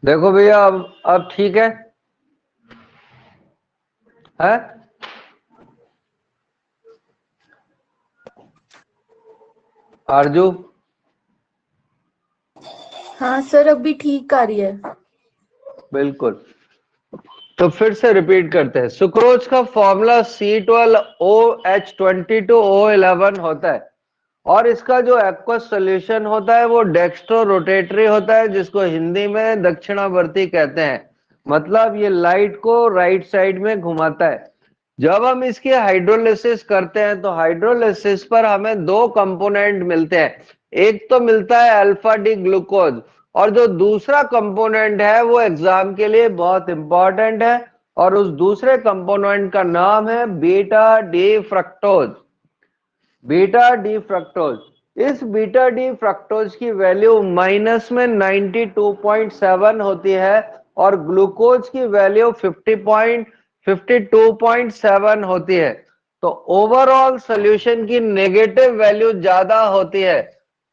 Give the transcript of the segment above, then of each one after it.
देखो भैया, अब ठीक है? है आरजू? हाँ सर, अभी ठीक आ रही है। बिल्कुल। तो फिर से रिपीट करते हैं। सुक्रोज का फॉर्मूला C12OH22O11 होता है और इसका जो एक्वस सोल्यूशन होता है वो डेक्स्ट्रो रोटेटरी होता है, जिसको हिंदी में दक्षिणावर्ती कहते हैं। मतलब ये लाइट को राइट साइड में घुमाता है। जब हम इसकी हाइड्रोलिसिस करते हैं तो हाइड्रोलिसिस पर हमें दो कंपोनेंट मिलते हैं। एक तो मिलता है अल्फा डी ग्लूकोज, और जो दूसरा कंपोनेंट है वो एग्जाम के लिए बहुत इंपॉर्टेंट है, और उस दूसरे कंपोनेंट का नाम है beta D fructose. Beta D fructose. इस बीटा डी फ्रक्टोज की वैल्यू माइनस में 92.7 होती है और ग्लूकोज की वैल्यू 52.7 होती है। तो ओवरऑल सॉल्यूशन की नेगेटिव वैल्यू ज्यादा होती है।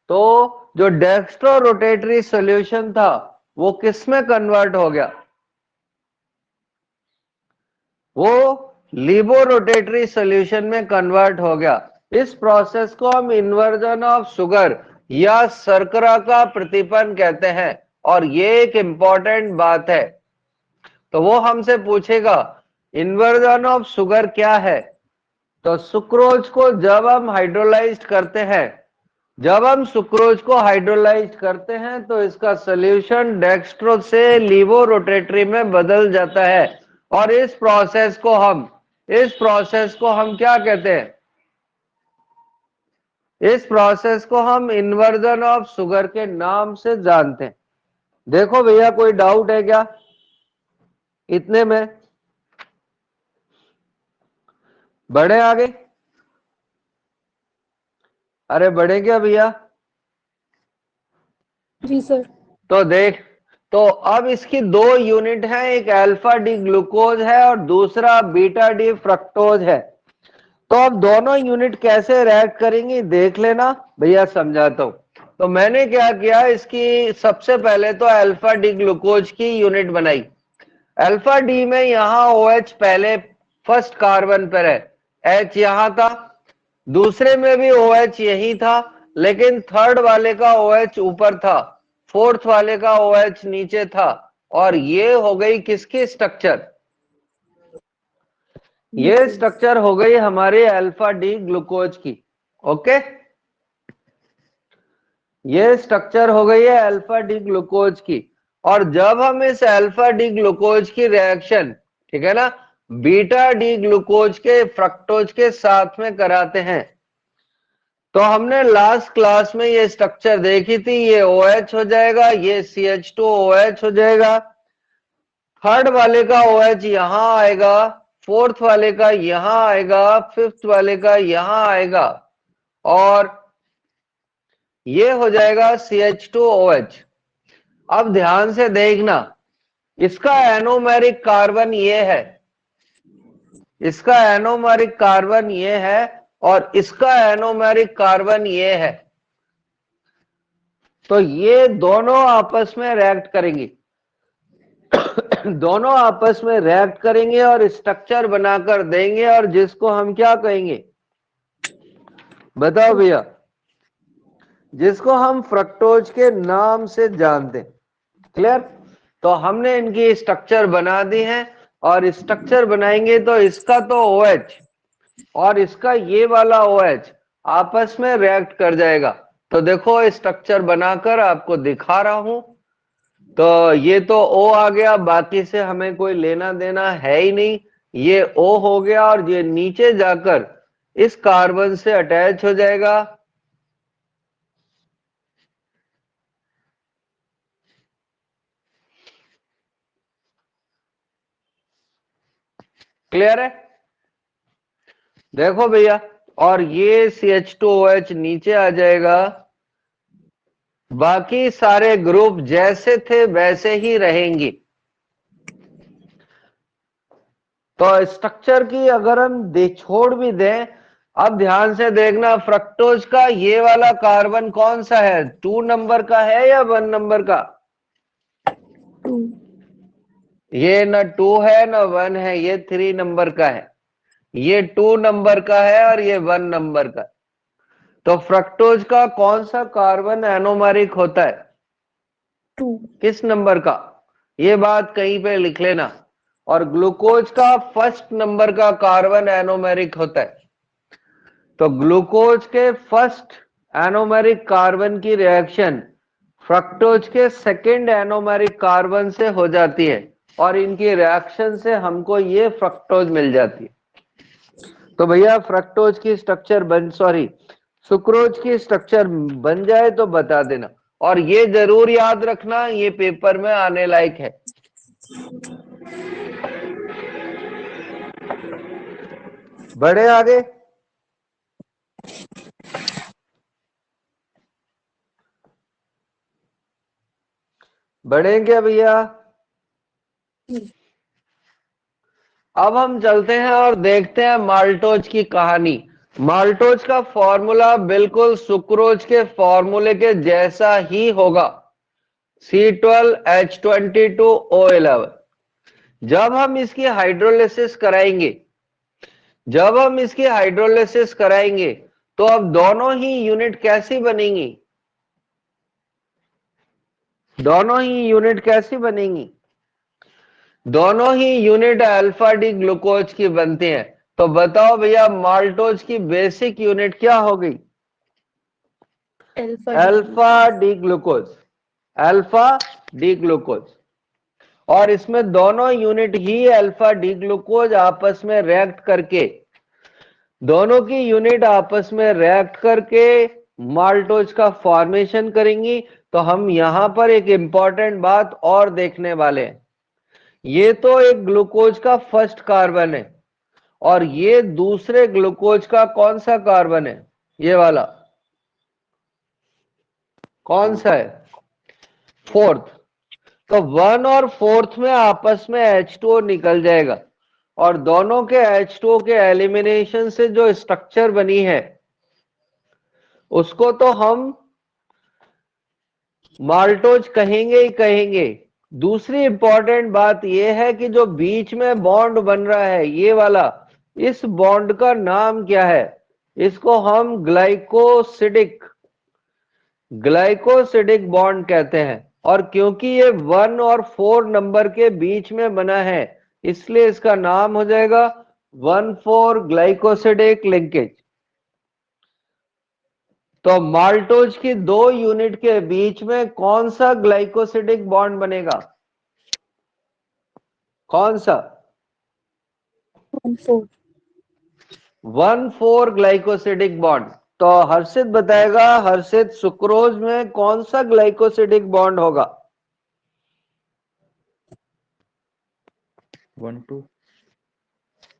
तो जो डेक्स्ट्रो रोटेटरी सॉल्यूशन था वो किस में कन्वर्ट हो गया? वो लीबो रोटेटरी सॉल्यूशन में कन्वर्ट हो गया। इस प्रोसेस को हम इन्वर्जन ऑफ शुगर या शर्करा का प्रतिपन्न कहते हैं, और ये एक इंपॉर्टेंट बात है। तो वो हमसे पूछेगा इन्वर्जन ऑफ शुगर क्या है। तो सुक्रोज को जब हम हाइड्रोलाइज्ड करते हैं, जब हम सुक्रोज को हाइड्रोलाइज करते हैं तो इसका सोल्यूशन डेक्स्ट्रो से लीवो रोटेटरी में बदल जाता है, और इस प्रोसेस को हम क्या कहते हैं? इस प्रोसेस को हम इन्वर्जन ऑफ शुगर के नाम से जानते हैं। देखो भैया, कोई डाउट है क्या इतने में? बढ़े आगे? अरे बढ़े क्या भैया? जी सर। तो देख, तो अब इसकी दो यूनिट है, एक अल्फा डी ग्लूकोज है और दूसरा बीटा डी फ्रक्टोज है। तो अब दोनों यूनिट कैसे रिएक्ट करेंगी देख लेना, भैया समझाता हूं। तो मैंने क्या किया, इसकी सबसे पहले तो अल्फा डी ग्लूकोज की यूनिट बनाई। अल्फा डी में यहां OH पहले फर्स्ट कार्बन पर है, H यहां था। दूसरे में भी OH यही था, लेकिन थर्ड वाले का OH ऊपर था, फोर्थ वाले का OH नीचे था। और ये हो गई किसकी स्ट्रक्चर? ये स्ट्रक्चर हो गई हमारे अल्फा डी ग्लूकोज की। ओके, ये स्ट्रक्चर हो गई है अल्फा डी ग्लूकोज की। और जब हम इस अल्फा डी ग्लूकोज की रिएक्शन, ठीक है ना, बीटा डी ग्लूकोज के फ्रक्टोज के साथ में कराते हैं, तो हमने लास्ट क्लास में ये स्ट्रक्चर देखी थी। ये OH हो जाएगा, ये CH2OH हो जाएगा, थर्ड वाले का OH यहां आएगा, फोर्थ वाले का यहां आएगा, फिफ्थ वाले का यहां आएगा, और ये हो जाएगा CH2OH। अब ध्यान से देखना, इसका एनोमेरिक कार्बन ये है, इसका एनोमेरिक कार्बन ये है, और इसका एनोमेरिक कार्बन ये है। तो ये दोनों आपस में रिएक्ट करेंगे दोनों आपस में रिएक्ट करेंगे और स्ट्रक्चर बनाकर देंगे, और जिसको हम क्या कहेंगे बताओ भैया? जिसको हम फ्रक्टोज के नाम से जानते हैं। क्लियर? तो हमने इनकी स्ट्रक्चर बना दी है, और स्ट्रक्चर बनाएंगे तो इसका तो OH और इसका ये वाला OH आपस में रिएक्ट कर जाएगा। तो देखो स्ट्रक्चर बनाकर आपको दिखा रहा हूं। तो ये तो O आ गया, बाकी से हमें कोई लेना देना है ही नहीं। ये O हो गया और ये नीचे जाकर इस कार्बन से अटैच हो जाएगा। क्लियर है? देखो भैया, और ये CH2OH नीचे आ जाएगा। बाकी सारे ग्रुप जैसे थे वैसे ही रहेंगी। तो स्ट्रक्चर की अगर हम छोड़ भी दें, अब ध्यान से देखना, फ्रक्टोज का ये वाला कार्बन कौन सा है? 2 नंबर का है या 1 नंबर का? 2। ये ना 2 है ना 1 है, ये 3 नंबर का है, ये 2 नंबर का है और ये 1 नंबर का। तो फ्रक्टोज का कौन सा कार्बन एनोमेरिक होता है? 2। किस नंबर का? ये बात कहीं पे लिख लेना। और ग्लूकोज का फर्स्ट नंबर का कार्बन एनोमेरिक होता है। तो ग्लूकोज के फर्स्ट एनोमेरिक कार्बन की रिएक्शन फ्रक्टोज के सेकंड एनोमेरिक कार्बन से हो जाती है और इनकी रिएक्शन से हमको ये फ्रक्टोज मिल जाती है। तो भैया फ्रक्टोज की स्ट्रक्चर सुक्रोज की स्ट्रक्चर बन जाए तो बता देना। और ये जरूर याद रखना, ये पेपर में आने लायक है। बढ़े आगे। बढ़े क्या भैया? अब हम चलते हैं और देखते हैं माल्टोज की कहानी। माल्टोज का फॉर्मूला बिल्कुल सुक्रोज के फॉर्मूले के जैसा ही होगा, C12H22O11। जब हम इसकी हाइड्रोलिसिस कराएंगे तो अब दोनों ही यूनिट कैसी बनेंगी? दोनों ही यूनिट अल्फा डी ग्लूकोज की बनती हैं। तो बताओ भैया माल्टोज की बेसिक यूनिट क्या हो गई? Alpha D glucose. और इसमें दोनों यूनिट ही अल्फा डी ग्लूकोज आपस में रिएक्ट करके माल्टोज का फॉर्मेशन करेंगी। तो हम यहां पर एक इंपॉर्टेंट बात और देखने वाले हैं। ये तो एक ग्लूकोज का फर्स्ट कार्बन है और ये दूसरे ग्लूकोज का कौन सा कार्बन है? ये वाला कौन सा है? फोर्थ। तो 1 और 4th में आपस में H2O निकल जाएगा और दोनों के H2O के एलिमिनेशन से जो स्ट्रक्चर बनी है उसको तो हम माल्टोज कहेंगे ही कहेंगे। दूसरी इंपॉर्टेंट बात यह है कि जो बीच में बॉन्ड बन रहा है ये वाला, इस बॉन्ड का नाम क्या है? इसको हम ग्लाइकोसिडिक बॉन्ड कहते हैं। और क्योंकि ये 1 और 4 नंबर के बीच में बना है इसलिए इसका नाम हो जाएगा 1,4 ग्लाइकोसिडिक लिंकेज। तो माल्टोज की 2 यूनिट के बीच में कौन सा ग्लाइकोसिडिक बॉन्ड बनेगा? कौन सा? 1,4। 1,4 ग्लाइकोसिडिक बॉन्ड। तो हर्षित बताएगा, हर्षित सुक्रोज में कौन सा ग्लाइकोसिडिक बॉन्ड होगा? 1,2।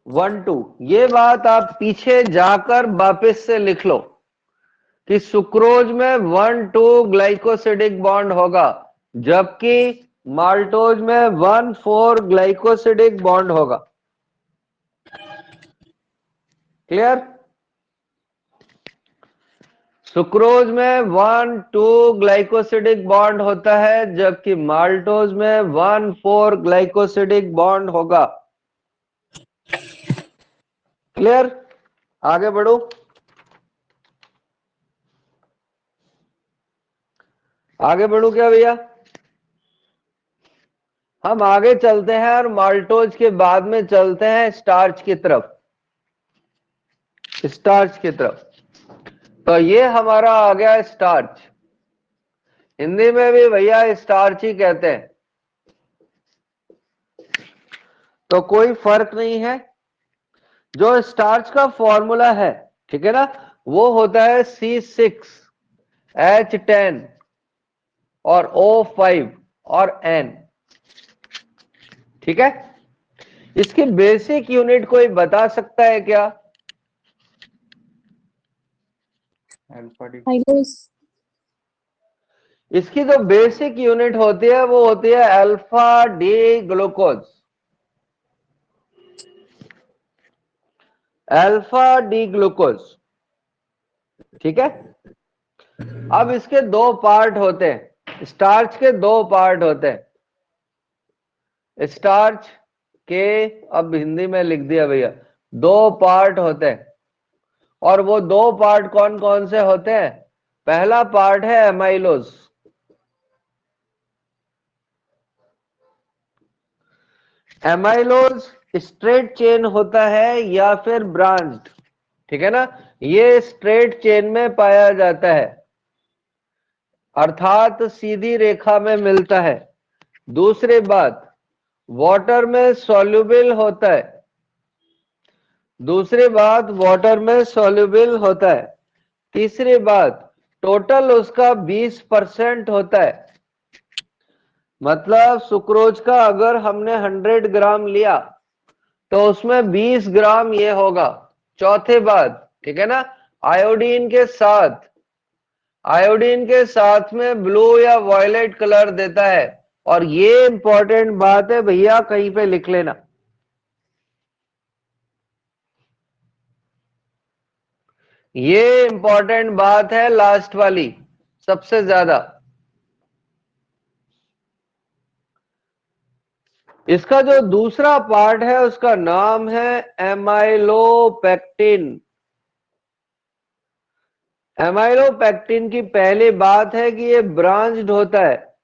1,2। ये बात आप पीछे जाकर वापस से लिख लो कि सुक्रोज में 1,2 ग्लाइकोसिडिक बॉन्ड होगा जबकि माल्टोज में 1,4 ग्लाइकोसिडिक बॉन्ड होगा। क्लियर? सुक्रोज में 1,2 ग्लाइकोसिडिक बॉन्ड होता है जबकि माल्टोज में 1,4 ग्लाइकोसिडिक बॉन्ड होगा। क्लियर? आगे बढ़ो। आगे बढ़ू क्या भैया? हम आगे चलते हैं और माल्टोज के बाद में चलते हैं स्टार्च की तरफ। तो ये हमारा आ गया स्टार्च। हिंदी में भी भैया स्टार्च ही कहते हैं, तो कोई फर्क नहीं है। जो स्टार्च का फॉर्मूला है, ठीक है ना, वो होता है C6H10 और O5 और N। ठीक है? इसकी बेसिक यूनिट कोई बता सकता है क्या? Alpha D. इसकी जो बेसिक यूनिट होती है वो होती है अल्फा डी ग्लूकोज। ठीक है? अब इसके 2 पार्ट होते हैं, स्टार्च के 2 पार्ट होते हैं। स्टार्च के, अब हिंदी में लिख दिया भैया, 2 पार्ट होते हैं, और वो 2 पार्ट कौन कौन से होते हैं? पहला पार्ट है एमाइलोज। एमाइलोज स्ट्रेट चेन होता है या फिर ब्रांच्ड, ठीक है ना? ये स्ट्रेट चेन में पाया जाता है, अर्थात सीधी रेखा में मिलता है। दूसरी बात, वाटर में सॉल्युबल होता है। दूसरी बात, वाटर में सॉल्युबल होता है। तीसरी बात, टोटल उसका 20% होता है। मतलब सुक्रोज का अगर हमने 100 ग्राम लिया तो उसमें 20 ग्राम ये होगा। चौथी बात, ठीक है ना, आयोडीन के साथ में ब्लू या वॉयलेट कलर देता है। और ये इंपॉर्टेंट बात है भैया, कहीं पे लिख लेना, ये इंपॉर्टेंट बात है, लास्ट वाली सबसे ज्यादा। इसका जो दूसरा पार्ट है उसका नाम है एमाइलोपेक्टिन। एमाइलोपेक्टिन की पहली बात है कि ये ब्रांच्ड होता है।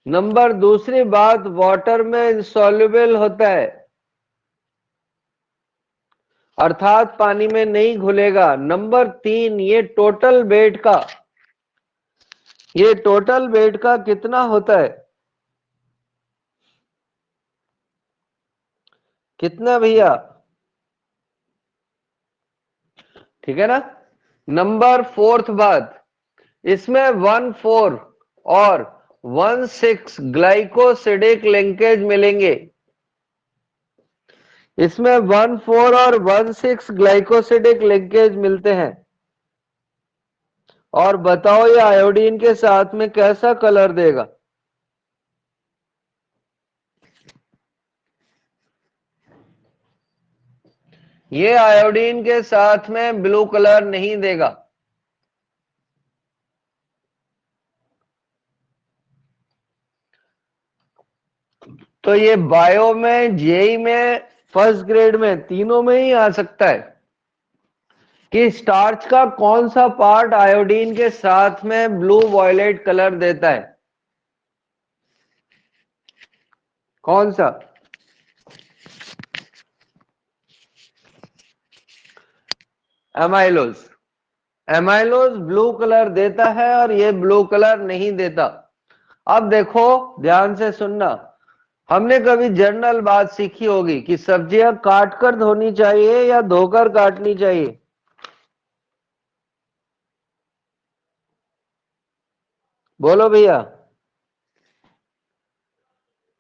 नंबर दूसरी बात, वाटर में इंसॉल्युबल होता है, अर्थात पानी में नहीं घुलेगा। नंबर 3, ये टोटल वेट का कितना होता है? कितना भैया? ठीक है ना? नंबर 4th बात, इसमें 1,4 और 1,6 ग्लाइकोसिडिक लिंकेज मिलेंगे। इसमें 1,4 और 1,6 ग्लाइकोसिडिक लिंकेज मिलते हैं। और बताओ ये आयोडीन के साथ में कैसा कलर देगा? ये आयोडीन के साथ में ब्लू कलर नहीं देगा। तो ये बायो में, जेई में, फर्स्ट ग्रेड में, तीनों में ही आ सकता है कि स्टार्च का कौन सा पार्ट आयोडीन के साथ में ब्लू वॉयलेट कलर देता है? कौन सा? एमाइलोज। एमाइलोज ब्लू कलर देता है और ये ब्लू कलर नहीं देता। अब देखो, ध्यान से सुनना, हमने कभी जनरल बात सीखी होगी कि सब्जियां काट कर धोनी चाहिए या धोकर काटनी चाहिए? बोलो भैया।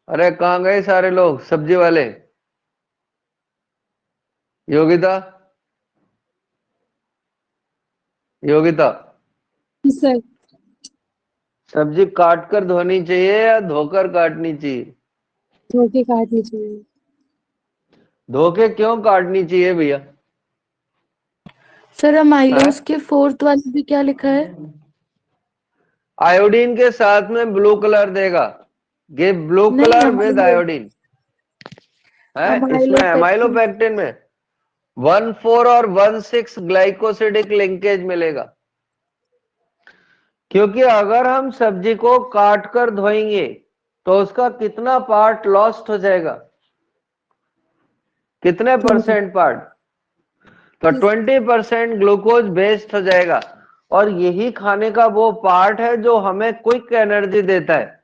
अरे कहां गए सारे लोग सब्जी वाले? योगिता, योगिता, सर, सब्जी काट कर धोनी चाहिए या धोकर काटनी चाहिए? धो के काटनी चाहिए। धो के क्यों काटनी चाहिए भैया? सर हैं? अमाइलोज के 4th वाले भी क्या लिखा है? आयोडीन के साथ में ब्लू कलर देगा। गिव ब्लू नहीं, कलर विद अमाइलो आयोडीन है। इसमें अमाइलोपेक्टिन। एमाइलोपेक्टिन में 1,4 और 1,6 ग्लाइकोसिडिक लिंकेज मिलेगा। क्योंकि अगर हम सब्जी को काट कर धोएंगे तो उसका कितना पार्ट लॉस्ट हो जाएगा? कितने परसेंट पार्ट? तो 20% ग्लूकोज वेस्ट हो जाएगा। और यही खाने का वो पार्ट है जो हमें क्विक एनर्जी देता है।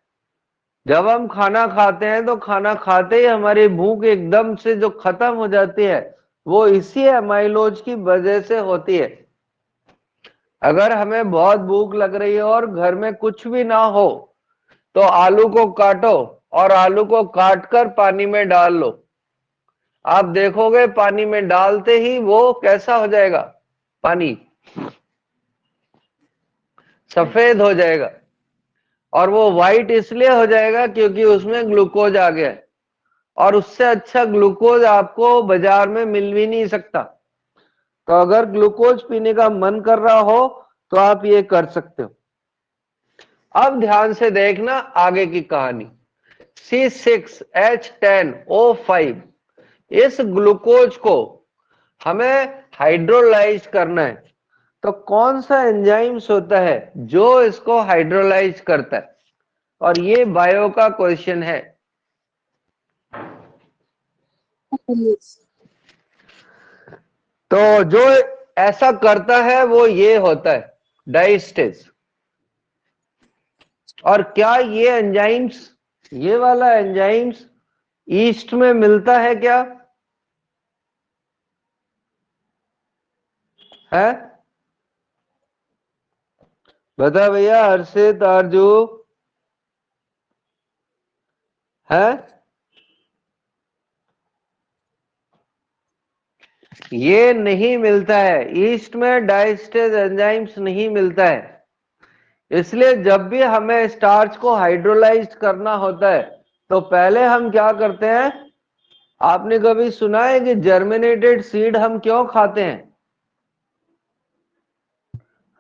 जब हम खाना खाते हैं तो खाना खाते ही हमारी भूख एकदम से जो खत्म हो जाती है, वो इसी एमाइलोज की वजह से होती है। अगर हमें बहुत भूख लग रही है और घर में कुछ भी ना हो तो आलू को काटो और आलू को काट कर पानी में डाल लो। आप देखोगे पानी में डालते ही वो कैसा हो जाएगा? पानी सफेद हो जाएगा। और वो व्हाइट इसलिए हो जाएगा क्योंकि उसमें ग्लूकोज आ गया है। और उससे अच्छा ग्लूकोज आपको बाजार में मिल भी नहीं सकता। तो अगर ग्लूकोज पीने का मन कर रहा हो तो आप ये कर सकते हो। अब ध्यान से देखना आगे की कहानी। C6H10O5, इस ग्लूकोज को हमें हाइड्रोलाइज करना है, तो कौन सा एंजाइम्स होता है जो इसको हाइड्रोलाइज करता है? और ये बायो का क्वेश्चन है। Yes. तो जो ऐसा करता है वो ये होता है डाइस्टेज। और क्या ये एंजाइम्स, ये वाला एंजाइम्स ईस्ट में मिलता है क्या है? बता भैया, हर्षित, आरजू, है? ये नहीं मिलता है, ईस्ट में डाइस्टेज एंजाइम्स नहीं मिलता है। इसलिए जब भी हमें स्टार्च को हाइड्रोलाइज करना होता है तो पहले हम क्या करते हैं? आपने कभी सुना है कि जर्मिनेटेड सीड हम क्यों खाते हैं?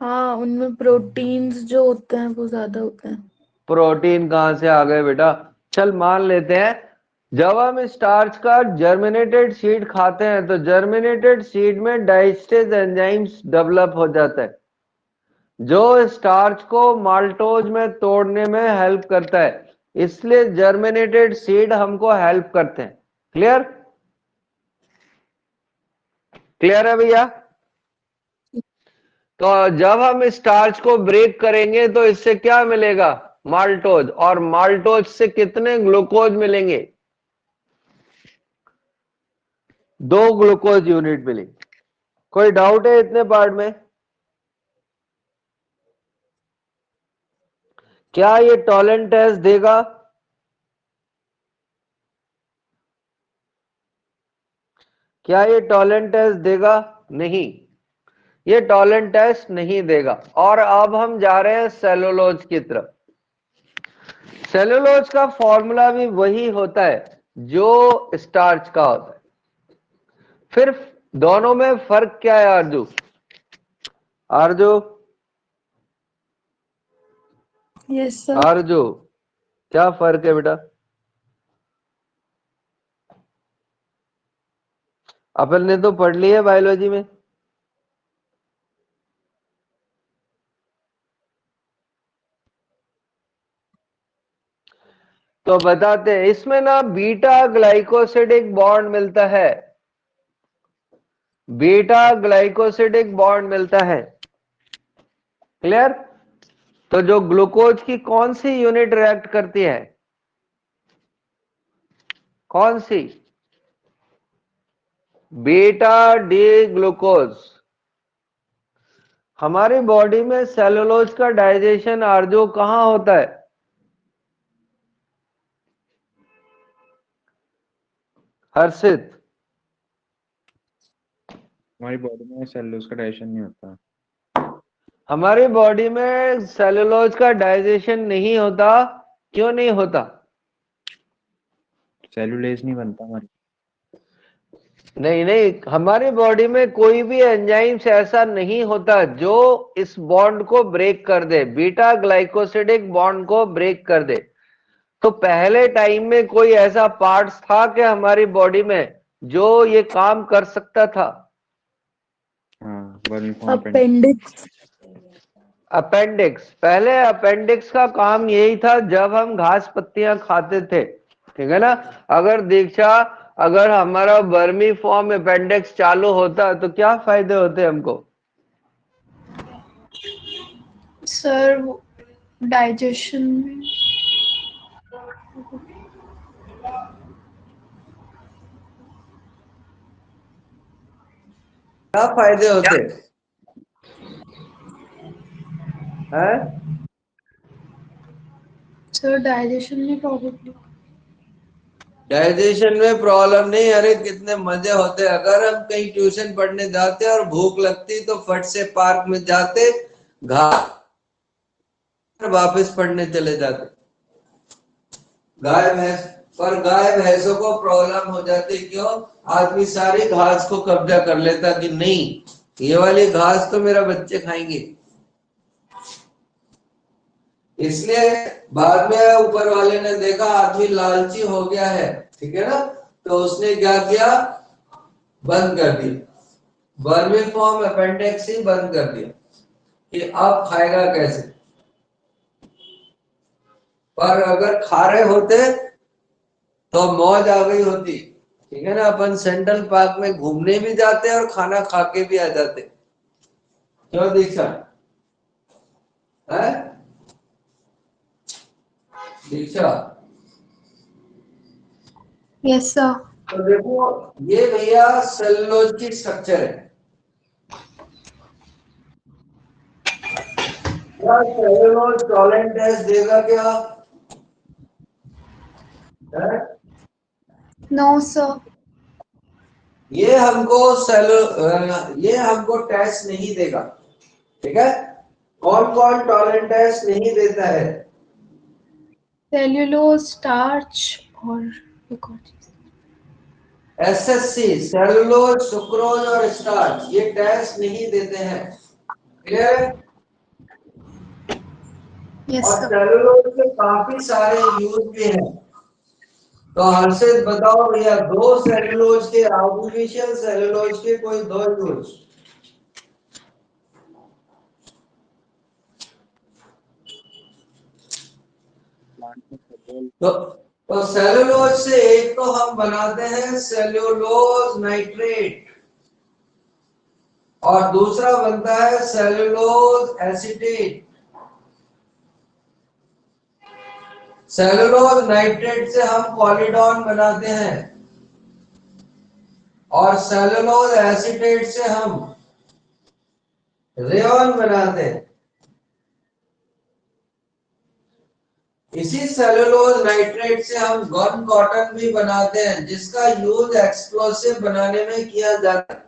हाँ, उनमें प्रोटीन्स जो होते हैं वो ज्यादा होते हैं। प्रोटीन कहां से आ गए बेटा? चल मान लेते हैं, जब हम स्टार्च का जर्मिनेटेड सीड खाते हैं तो जर्मिनेटेड सीड में डाइस्टेज एंजाइम्स डेवलप हो जाता है जो स्टार्च को माल्टोज में तोड़ने में हेल्प करता है। इसलिए जर्मिनेटेड सीड हमको हेल्प करते हैं। क्लियर? क्लियर है भैया? तो जब हम स्टार्च को ब्रेक करेंगे तो इससे क्या मिलेगा? माल्टोज। और माल्टोज से कितने ग्लूकोज मिलेंगे? 2 ग्लूकोज यूनिट मिलेंगे। कोई डाउट है इतने पार्ट में? क्या ये टॉलेंट टेस्ट देगा? क्या ये टॉलेंट टेस्ट देगा? नहीं, ये टॉलेंट टेस्ट नहीं देगा। और अब हम जा रहे हैं सेलुलोज की तरफ। सेलुलोज का फॉर्मूला भी वही होता है जो स्टार्च का होता है। फिर दोनों में फर्क क्या है आरजू? आरजू, यस सर। आरजू, क्या फर्क है बेटा? अपन ने तो पढ़ ली है बायोलॉजी में। तो बताते हैं, इसमें ना बीटा ग्लाइकोसिडिक बॉन्ड मिलता है, बीटा ग्लाइकोसिडिक बॉन्ड मिलता है। क्लियर? तो जो ग्लूकोज की कौन सी यूनिट रिएक्ट करती है? कौन सी? Beta D glucose. हमारी बॉडी में सेलुलोज का डाइजेशन आरजो कहां होता है? हर्षित, हमारी बॉडी में सेलुलोज का डाइजेशन नहीं होता। हमारी बॉडी में सेलुलोज का डाइजेशन नहीं होता। क्यों नहीं होता? सेलुलेज नहीं बनता हमारी। नहीं नहीं, हमारी बॉडी में कोई भी एंजाइम्स ऐसा नहीं होता जो इस बॉन्ड को ब्रेक कर दे, बीटा ग्लाइकोसिडिक बॉन्ड को ब्रेक कर दे। तो पहले टाइम में कोई ऐसा पार्ट्स था कि हमारी बॉडी में जो ये काम कर सकता था? हाँ, वर्मीफॉर्म अपेंडिक्स। अपेंडिक्स। पहले अपेंडिक्स का काम यही था जब हम घास पत्तियां खाते थे, ठीक है ना? अगर दीक्षा, अगर हमारा वर्मी फॉर्म अपेंडिक्स चालू होता तो क्या फायदे होते हमको? सर डाइजेशन में क्या फायदे होते हैं? सर डाइजेशन में प्रॉब्लम। डाइजेशन में प्रॉब्लम नहीं, अरे कितने मजे होते। अगर हम कहीं ट्यूशन पढ़ने जाते और भूख लगती तो फट से पार्क में जाते, घास वापस पढ़ने चले जाते। गाय भैंस, पर गाय भैंसों को प्रॉब्लम हो जाती। क्यों? आदमी सारी घास को कब्जा कर लेता कि नहीं, ये वाली घास तो मेरा बच्चे खाएंगे। इसलिए बाद में ऊपर वाले ने देखा आदमी लालची हो गया है, ठीक है ना, तो उसने क्या किया, बंद कर दिया, वर्मीफॉर्म अपेंडिक्स ही बंद कर दिया कि अब खाएगा कैसे। पर अगर खा रहे होते तो मौज आ गई होती, ठीक है ना, अपन सेंट्रल पार्क में घूमने भी जाते और खाना खा के भी आ जाते। क्यों दीक्षा है, दीक्षा? Yes, sir. तो देखो ये भैया सेलुलोज की स्ट्रक्चर है। क्या सेलुलोज टॉलेंट टेस्ट देगा क्या है? No, sir. ये हमको ये हमको टेस्ट नहीं देगा, ठीक है। कौन कौन टॉलेंट टेस्ट नहीं देता है? Cellulose, starch, और एक और चीज। एसएससी, सेलुलोज, सुक्रोज और स्टार्च, ये टेस्ट नहीं देते हैं, क्लियर है। Yes, और sir. सेलुलोज के काफी सारे यूज भी हैं। तो हर्षित बताओ भैया, दो सेलुलोज के, आर्टिफिशियल सेलुलोज के कोई दो यूज। प्लांट में सेल्यूलोज तो सेलुलोज से एक तो हम बनाते हैं सेल्यूलोज नाइट्रेट, और दूसरा बनता है सेलुलोज एसीटेट। सेलुलोज नाइट्रेट से हम पॉलीडॉन बनाते हैं और सेलुलोज एसीटेट से हम रेयॉन बनाते हैं। इसी सेलुलोज नाइट्रेट से हम गन कॉटन भी बनाते हैं, जिसका यूज एक्सप्लोसिव बनाने में किया जाता है,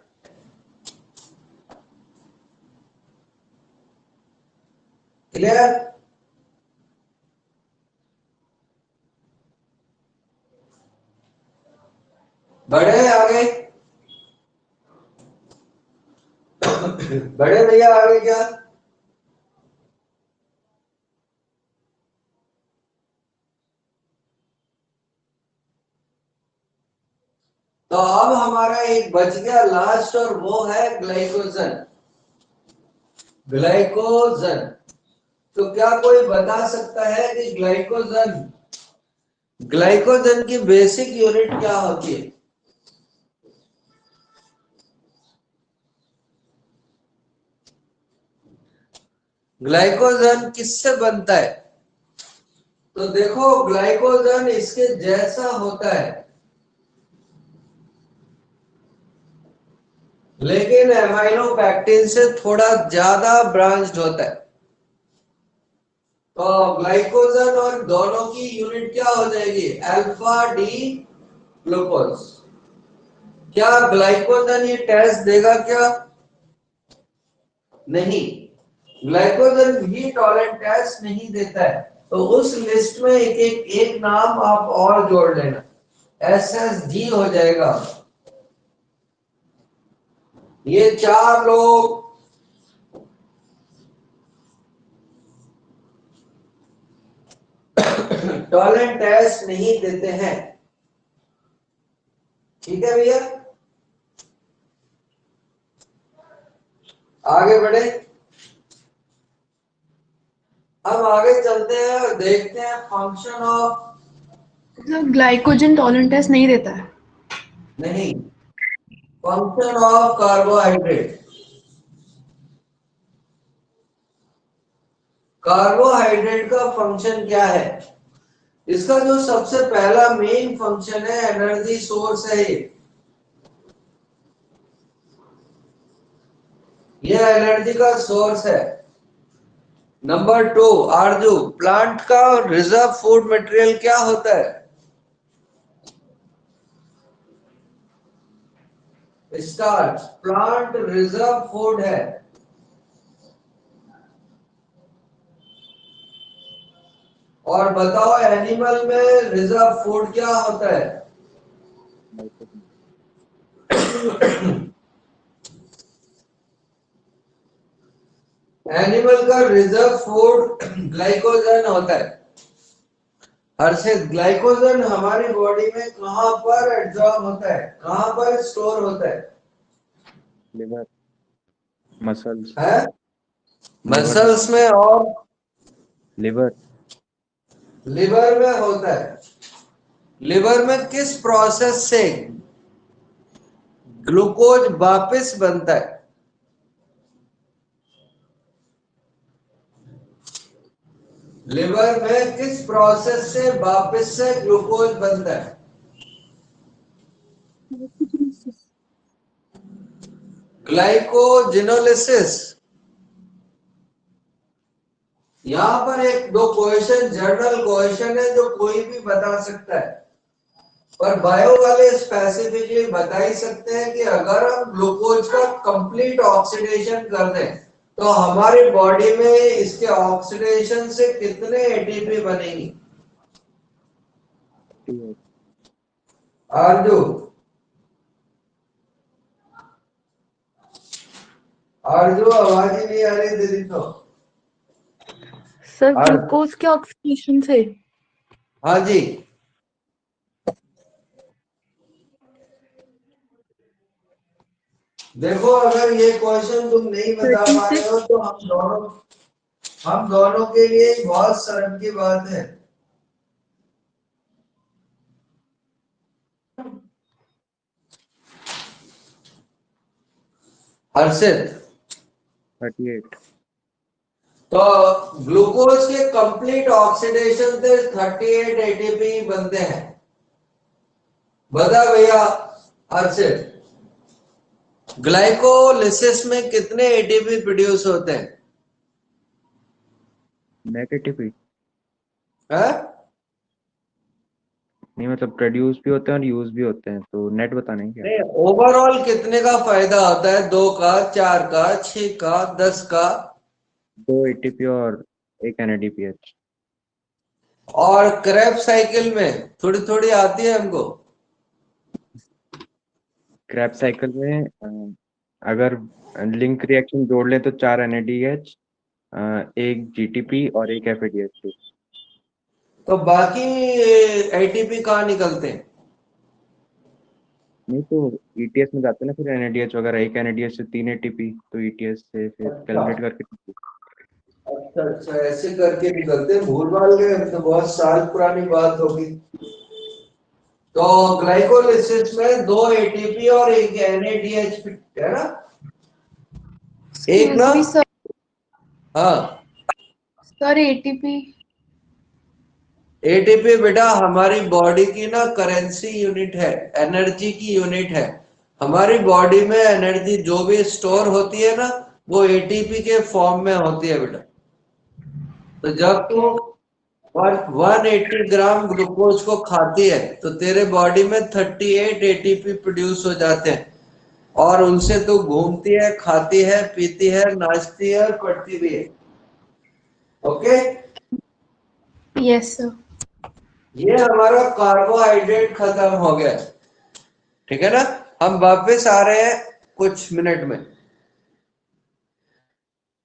क्लियर। बढ़े आगे, बड़े भैया आगे क्या? तो अब हमारा एक बच गया लास्ट, और वो है ग्लाइकोजन। ग्लाइकोजन, तो क्या कोई बता सकता है कि ग्लाइकोजन की बेसिक यूनिट क्या होती है? ग्लाइकोजन किससे बनता है? तो देखो ग्लाइकोजन इसके जैसा होता है, लेकिन एमाइलोपेक्टिन से थोड़ा ज्यादा ब्रांच्ड होता है। तो ग्लाइकोजन और दोनों की यूनिट क्या हो जाएगी? Alpha D glucose. क्या ग्लाइकोजन ये टेस्ट देगा क्या? नहीं, ग्लाइकोजन भी टॉलेंट टेस्ट नहीं देता है। तो उस लिस्ट में एक नाम आप और जोड़ लेना, एसएसडी हो जाएगा। ये चार लोग टॉलेंट टेस्ट नहीं देते हैं, ठीक है भैया। आगे बढ़े, हम आगे चलते हैं और देखते हैं फंक्शन ऑफ, मतलब ग्लाइकोजन टॉलेंट टेस्ट नहीं देता है। नहीं, फंक्शन ऑफ कार्बोहाइड्रेट। कार्बोहाइड्रेट का फंक्शन क्या है? इसका जो सबसे पहला मेन फंक्शन है, एनर्जी सोर्स है ये एनर्जी का सोर्स है। नंबर 2, आरजू, प्लांट का रिजर्व फूड मटेरियल क्या होता है? स्टार्च, प्लांट रिजर्व फूड है। और बताओ एनिमल में रिजर्व फूड क्या होता है? एनिमल का रिजर्व फूड ग्लाइकोजन होता है। हर्षित, ग्लाइकोजन हमारी बॉडी में कहां पर एब्जॉर्ब होता है, कहां पर स्टोर होता है? लिवर, मसल्स, है लिवर, मसल्स में और लिवर, लिवर में होता है। लिवर में किस प्रोसेस से ग्लूकोज वापस बनता है? लिवर में किस प्रोसेस से वापस से ग्लूकोज बनता है? ग्लाइकोजिनोलिसिस। यहां पर एक दो क्वेश्चन, जनरल क्वेश्चन है जो कोई भी बता सकता है, पर बायो वाले स्पेसिफिकली बता ही सकते हैं कि अगर हम ग्लूकोज का कंप्लीट ऑक्सीडेशन कर दें तो हमारी बॉडी में इसके ऑक्सीडेशन से कितने एटीपी बनेगी? आरजू, आरजू आवाज ही नहीं आ रही दीदी तो। सर और- ग्लूकोज के ऑक्सीडेशन से। हाँ जी, देखो अगर ये क्वेश्चन तुम नहीं बता पा रहे हो तो हम दोनों के लिए बहुत शर्म की बात है। हर्षित, 38, तो ग्लूकोज के कंप्लीट ऑक्सीडेशन से 38 एटीपी बनते हैं। बता भैया हर्षित, ग्लाइकोलिसिस में कितने एटीपी प्रोड्यूस होते हैं? नेट एटीपी है? नहीं, मतलब प्रोड्यूस भी होते हैं और यूज भी होते हैं, तो नेट बताना है क्या? नहीं, ओवरऑल कितने का फायदा होता है? 2 का, 4 का, 6 का, 10 का? 2 एटीपी और 1 NADPH। और क्रेब साइकिल में थोड़ी थोड़ी आती है हमको। क्रैब साइकिल में अगर लिंक रिएक्शन जोड़ लें तो 4 NADH, 1 GTP और 1 FADH। तो बाकी एटीपी कहाँ निकलते हैं? नहीं तो ETS में जाते हैं ना फिर NADH वगैरह। 1 NADH से 3 ATP, तो ETS से फिर कैलकुलेट करके। अच्छा अच्छा, ऐसे करके निकलते हैं। भूल भाल गए हम तो, बहुत साल पुरानी बात होगी। तो ग्लाइकोलिसिस में 2 एटीपी और 1 NADH है ना? एक ना, सर हाँ, सर एटीपी एटीपी बेटा हमारी बॉडी की ना करेंसी यूनिट है, एनर्जी की यूनिट है। हमारी बॉडी में एनर्जी जो भी स्टोर होती है ना, वो एटीपी के फॉर्म में होती है बेटा। तो जब तू 180 ग्राम ग्लूकोज को खाती है तो तेरे बॉडी में 38 एटीपी प्रोड्यूस हो जाते हैं, और उनसे तू घूमती है, खाती है, पीती है, नाचती है और पढ़ती भी है। Okay, yes sir. ये हमारा कार्बोहाइड्रेट खत्म हो गया। ठीक है ना? हम वापस आ रहे हैं कुछ मिनट में।